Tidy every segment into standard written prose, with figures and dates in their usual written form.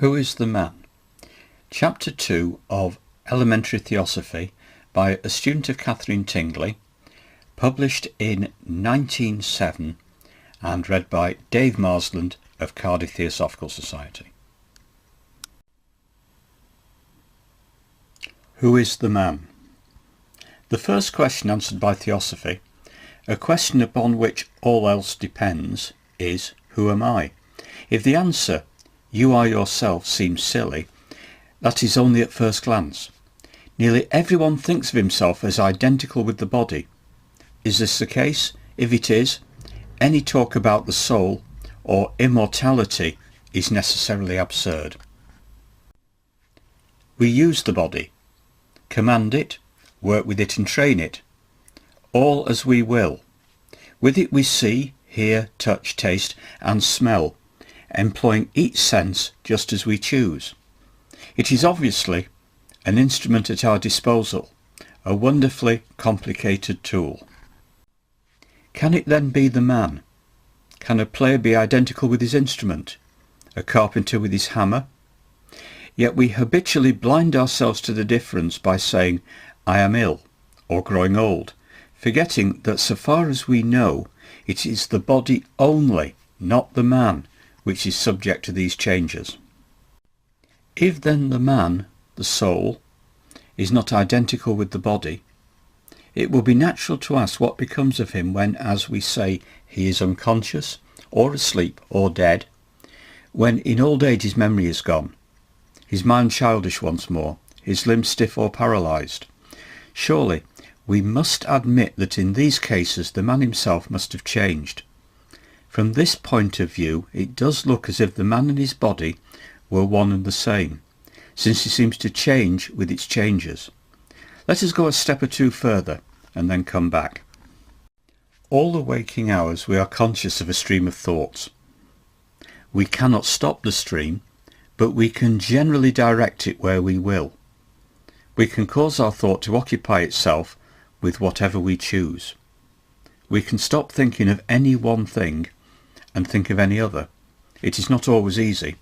Who is the man? Chapter 2 of Elementary Theosophy by a student of Katherine Tingley, published in 1907 and read by Dave Marsland of Cardiff Theosophical Society. Who is the man? The first question answered by Theosophy, a question upon which all else depends, is who am I? If the answer, you are yourself, seems silly, that is only at first glance. Nearly everyone thinks of himself as identical with the body. Is this the case? If it is, any talk about the soul or immortality is necessarily absurd. We use the body, command it, work with it and train it, all as we will. With it we see, hear, touch, taste and smell, employing each sense just as we choose. It is obviously an instrument at our disposal, a wonderfully complicated tool. Can it then be the man? Can a player be identical with his instrument? A carpenter with his hammer? Yet we habitually blind ourselves to the difference by saying, I am ill, or growing old, forgetting that so far as we know, it is the body only, not the man, which is subject to these changes. If then the man, the soul, is not identical with the body, it will be natural to ask what becomes of him when, as we say, he is unconscious, or asleep, or dead, when in old age his memory is gone, his mind childish once more, his limbs stiff or paralysed. Surely we must admit that in these cases the man himself must have changed. From this point of view it does look as if the man and his body were one and the same, since it seems to change with its changes. Let us go a step or two further and then come back. All the waking hours we are conscious of a stream of thoughts. We cannot stop the stream, but we can generally direct it where we will. We can cause our thought to occupy itself with whatever we choose. We can stop thinking of any one thing and think of any other. It is not always easy,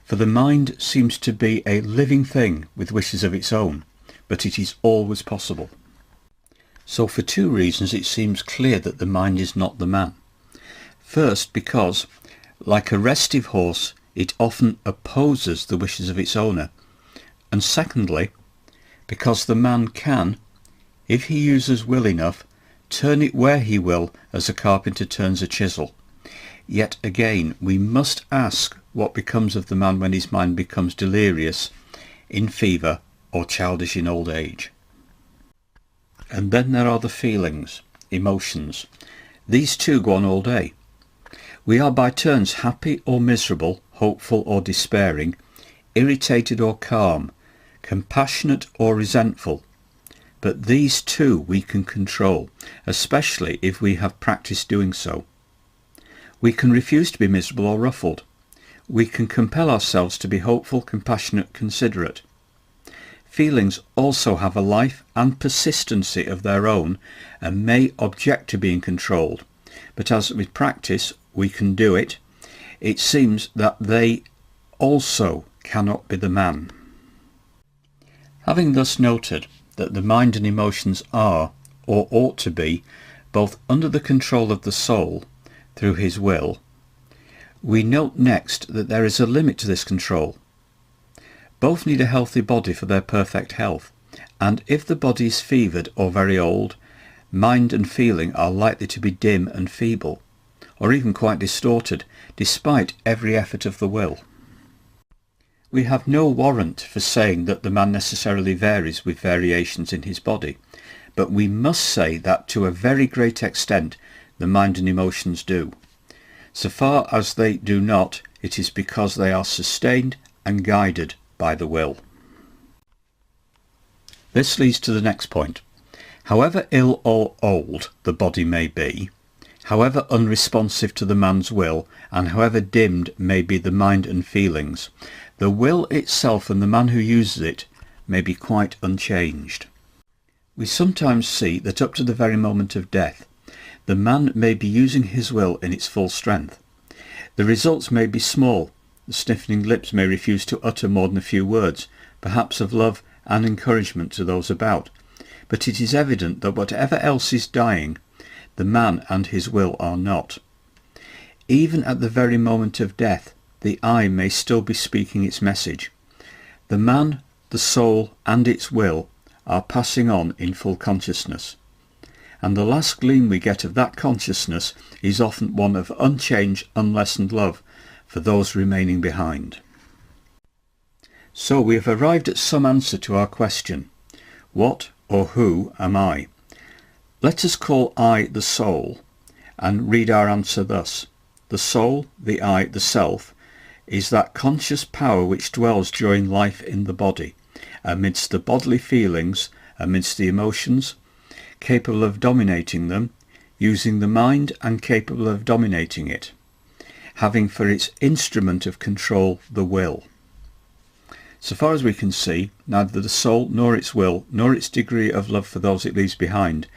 for the mind seems to be a living thing with wishes of its own, but it is always possible. So for two reasons it seems clear that the mind is not the man. First, because, like a restive horse, it often opposes the wishes of its owner, and secondly, because the man can, if he uses will enough, turn it where he will as a carpenter turns a chisel. Yet again we must ask what becomes of the man when his mind becomes delirious, in fever, or childish in old age. And then there are the feelings, emotions. These too go on all day. We are by turns happy or miserable, hopeful or despairing, irritated or calm, compassionate or resentful. But these too we can control, especially if we have practiced doing so. We can refuse to be miserable or ruffled. We can compel ourselves to be hopeful, compassionate, considerate. Feelings also have a life and persistency of their own and may object to being controlled, but as with practice we can do it, it seems that they also cannot be the man. Having thus noted that the mind and emotions are, or ought to be, both under the control of the soul, through his will, we note next that there is a limit to this control. Both need a healthy body for their perfect health, and if the body is fevered or very old, mind and feeling are likely to be dim and feeble, or even quite distorted, despite every effort of the will. We have no warrant for saying that the man necessarily varies with variations in his body, but we must say that to a very great extent the mind and emotions do. So far as they do not, it is because they are sustained and guided by the will. This leads to the next point. However ill or old the body may be, however unresponsive to the man's will, and however dimmed may be the mind and feelings, the will itself and the man who uses it may be quite unchanged. We sometimes see that up to the very moment of death, the man may be using his will in its full strength. The results may be small, The stiffening lips may refuse to utter more than a few words, perhaps of love and encouragement to those about, but it is evident that whatever else is dying, the man and his will are not. Even at the very moment of death, the I may still be speaking its message. The man, the soul, and its will are passing on in full consciousness, and the last gleam we get of that consciousness is often one of unchanged, unlessened love for those remaining behind. So we have arrived at some answer to our question, what or who am I? Let us call I the soul, and read our answer thus. The soul, the I, the self, is that conscious power which dwells during life in the body, amidst the bodily feelings, amidst the emotions, capable of dominating them, using the mind and capable of dominating it, having for its instrument of control the will. So far as we can see, neither the soul nor its will, nor its degree of love for those it leaves behind,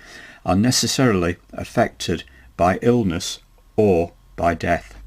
are necessarily affected by illness or by death.